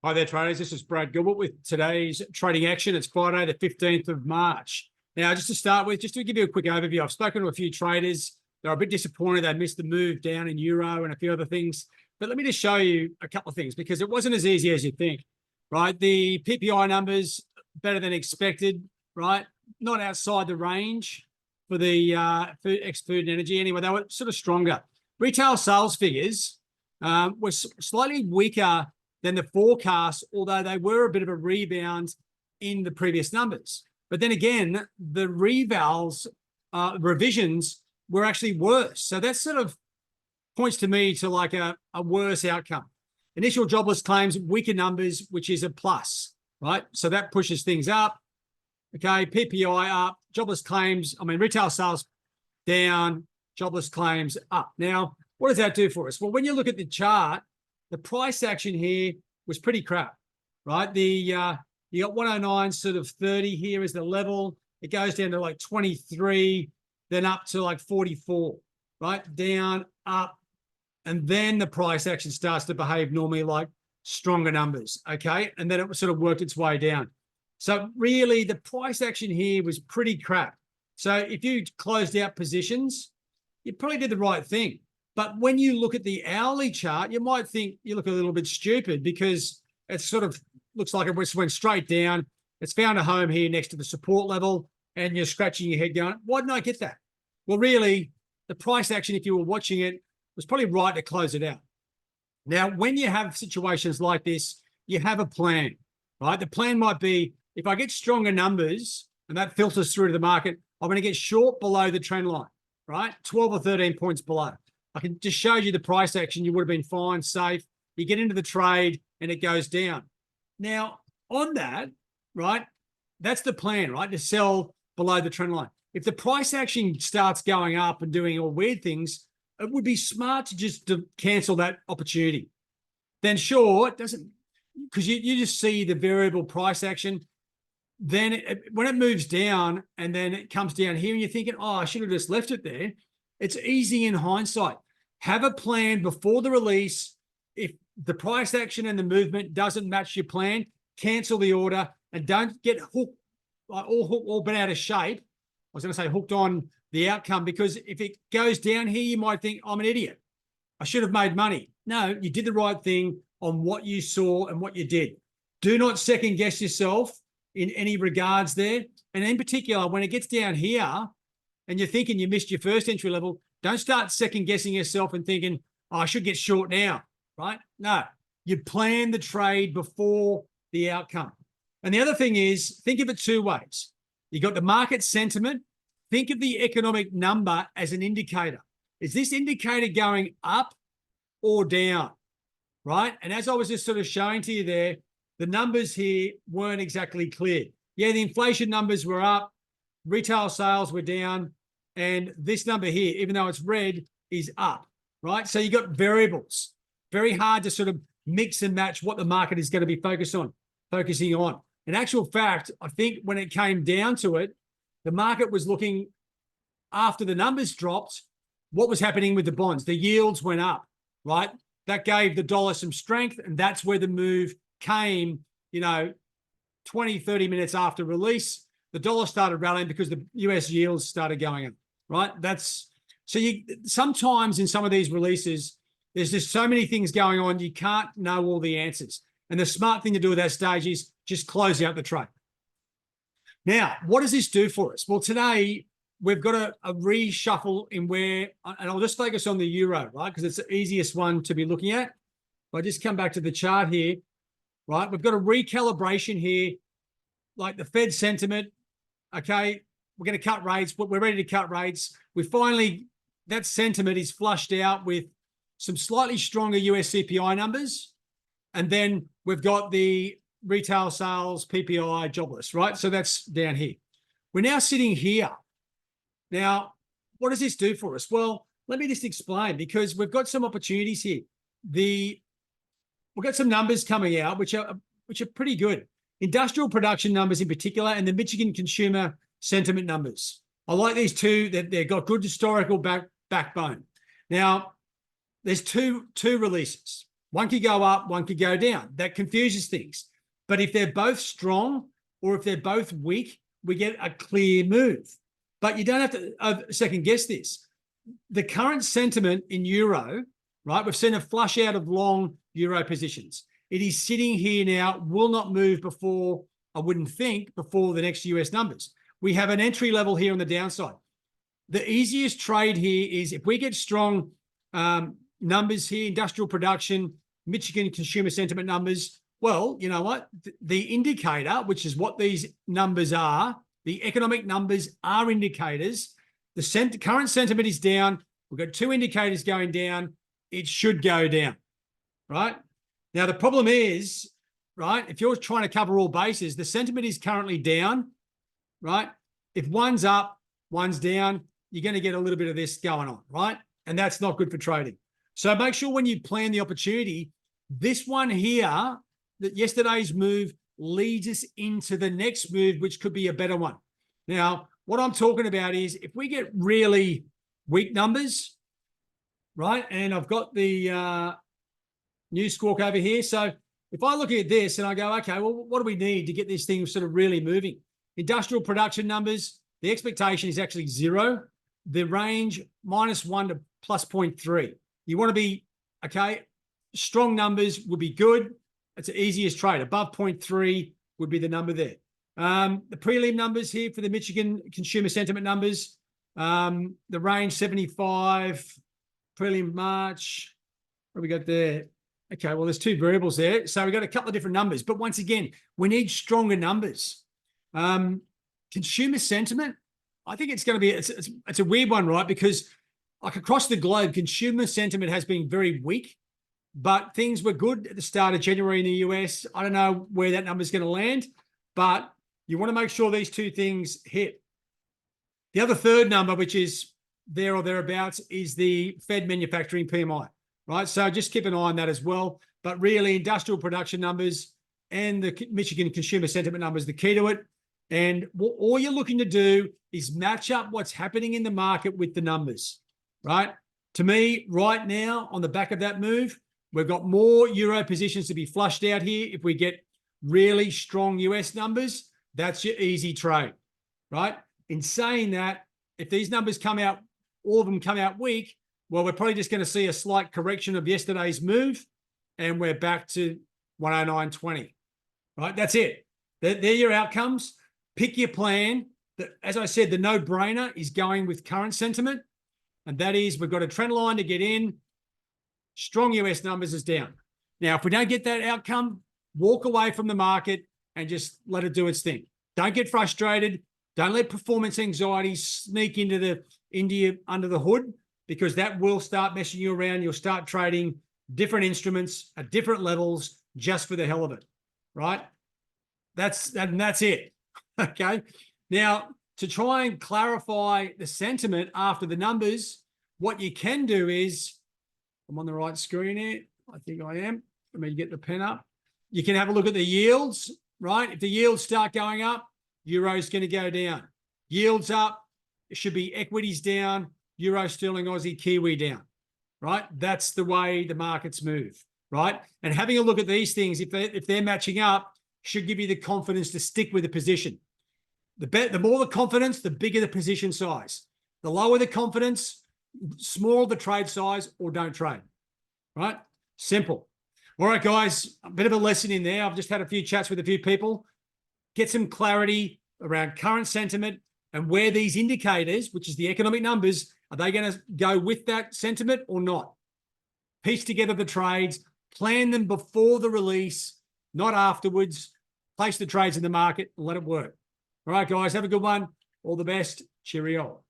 Hi there, traders. This is Brad Gilbert with today's trading action. It's Friday, the 15th of March. Now, just to start with, just to give you a quick overview, I've spoken to a few traders. They're a bit disappointed they missed the move down in euro and a few other things. But let me just show you a couple of things because it wasn't as easy as you think, right? The PPI numbers better than expected, right? Not outside the range for the food and energy. Anyway, they were sort of stronger. Retail sales figures were slightly weaker than the forecast, although they were a bit of a rebound in the previous numbers. But then again, the revisions were actually worse. So that sort of points to me to like a worse outcome. Initial jobless claims, weaker numbers, which is a plus, right? So that pushes things up. Okay, PPI up, jobless claims, retail sales down, jobless claims up. Now, what does that do for us? Well, when you look at the chart, the price action here was pretty crap, right? You got 109 sort of 30 here as the level. It goes down to like 23, then up to like 44, right? Down, up, and then the price action starts to behave normally like stronger numbers, okay? And then it sort of worked its way down. So really the price action here was pretty crap. So if you closed out positions, you probably did the right thing. But when you look at the hourly chart, you might think you look a little bit stupid because it sort of looks like it just went straight down. It's found a home here next to the support level, and you're scratching your head going, why didn't I get that? Well, really, the price action, if you were watching it, was probably right to close it out. Now, when you have situations like this, you have a plan, right? The plan might be, if I get stronger numbers and that filters through to the market, I'm going to get short below the trend line, right? 12 or 13 points below. I can just show you the price action. You would have been fine, safe. You get into the trade and it goes down. Now, on that, right, that's the plan, right, to sell below the trend line. If the price action starts going up and doing all weird things, it would be smart to just cancel that opportunity. Then sure, it doesn't, because you just see the variable price action. Then when it moves down and then it comes down here and you're thinking, oh, I should have just left it there. It's easy in hindsight. Have a plan before the release. If the price action and the movement doesn't match your plan, cancel the order and don't get hooked, all bent out of shape. I was going to say hooked on the outcome, because if it goes down here, you might think, I'm an idiot. I should have made money. No, you did the right thing on what you saw and what you did. Do not second guess yourself in any regards there. And in particular, when it gets down here and you're thinking you missed your first entry level, don't start second guessing yourself and thinking, oh, I should get short now, right? No, you plan the trade before the outcome. And the other thing is, think of it two ways. You got the market sentiment. Think of the economic number as an indicator. Is this indicator going up or down, right? And as I was just sort of showing to you there, the numbers here weren't exactly clear. Yeah, the inflation numbers were up, retail sales were down, and this number here, even though it's red, is up, right? So you got variables. Very hard to sort of mix and match what the market is going to be focusing on. In actual fact, I think when it came down to it, the market was looking, after the numbers dropped, what was happening with the bonds. The yields went up, right? That gave the dollar some strength, and that's where the move came, 20, 30 minutes after release. The dollar started rallying because the US yields started going up, right? So sometimes in some of these releases, there's just so many things going on, you can't know all the answers. And the smart thing to do at that stage is just close out the trade. Now, what does this do for us? Well, today we've got a reshuffle in where, and I'll just focus on the euro, right? Because it's the easiest one to be looking at. If I just come back to the chart here, right? We've got a recalibration here, like the Fed sentiment. Okay, we're going to cut rates, but we're ready to cut rates. That sentiment is flushed out with some slightly stronger US CPI numbers. And then we've got the retail sales, PPI, jobless, right? So that's down here. We're now sitting here. Now, what does this do for us? Well, let me just explain, because we've got some opportunities here. We've got some numbers coming out, which are pretty good. Industrial production numbers in particular, and the Michigan consumer sentiment numbers. I like these two. They've got good historical backbone. Now, there's two releases. One could go up, one could go down. That confuses things. But if they're both strong or if they're both weak, we get a clear move. But you don't have to second guess this. The current sentiment in euro, right? We've seen a flush out of long euro positions. It is sitting here now, will not move before, I wouldn't think, before the next US numbers. We have an entry level here on the downside. The easiest trade here is if we get strong numbers here, industrial production, Michigan consumer sentiment numbers. Well, you know what? The indicator, which is what these numbers are, the economic numbers are indicators. The current sentiment is down. We've got two indicators going down. It should go down, right? Now, the problem is, right, if you're trying to cover all bases, the sentiment is currently down, right? If one's up, one's down, you're going to get a little bit of this going on, right? And that's not good for trading. So make sure when you plan the opportunity, this one here, that yesterday's move leads us into the next move, which could be a better one. Now, what I'm talking about is if we get really weak numbers, right? And I've got the new squawk over here. So if I look at this and I go, okay, well, what do we need to get this thing sort of really moving? Industrial production numbers, the expectation is actually 0. The range -1 to +0.3. You want to be, okay, strong numbers would be good. It's the easiest trade. Above 0.3 would be the number there. The prelim numbers here for the Michigan consumer sentiment numbers, the range 75, prelim March. What have we got there? Okay, well, there's two variables there. So we've got a couple of different numbers. But once again, we need stronger numbers. Consumer sentiment, I think it's going to be, it's a weird one, right? Because like across the globe, consumer sentiment has been very weak, but things were good at the start of January in the US. I don't know where that number is going to land, but you want to make sure these two things hit. The other third number, which is there or thereabouts, is the Fed manufacturing PMI, right? So just keep an eye on that as well. But really, industrial production numbers and the Michigan consumer sentiment numbers, the key to it. And all you're looking to do is match up what's happening in the market with the numbers, right? To me, right now, on the back of that move, we've got more euro positions to be flushed out here. If we get really strong US numbers, that's your easy trade, right? In saying that, if these numbers come out, all of them come out weak, well, we're probably just going to see a slight correction of yesterday's move, and we're back to 109.20, right? That's it. They're your outcomes. Pick your plan. As I said, the no-brainer is going with current sentiment, and that is we've got a trend line to get in. Strong US numbers is down. Now, if we don't get that outcome, walk away from the market and just let it do its thing. Don't get frustrated. Don't let performance anxiety sneak into under the hood, because that will start messing you around. You'll start trading different instruments at different levels just for the hell of it, right? That's it. Okay. Now, to try and clarify the sentiment after the numbers, what you can do is, I'm on the right screen here. I think I am. Let me get the pen up. You can have a look at the yields, right? If the yields start going up, euro's going to go down. Yields up, it should be equities down, euro, sterling, Aussie, Kiwi down, right? That's the way the markets move, right? And having a look at these things, if they're matching up, should give you the confidence to stick with the position. The more the confidence, the bigger the position size. The lower the confidence, smaller the trade size, or don't trade, right? Simple. All right, guys, a bit of a lesson in there. I've just had a few chats with a few people. Get some clarity around current sentiment and where these indicators, which is the economic numbers, are they going to go with that sentiment or not? Piece together the trades, plan them before the release, not afterwards. Place the trades in the market and let it work. All right, guys, have a good one. All the best. Cheerio.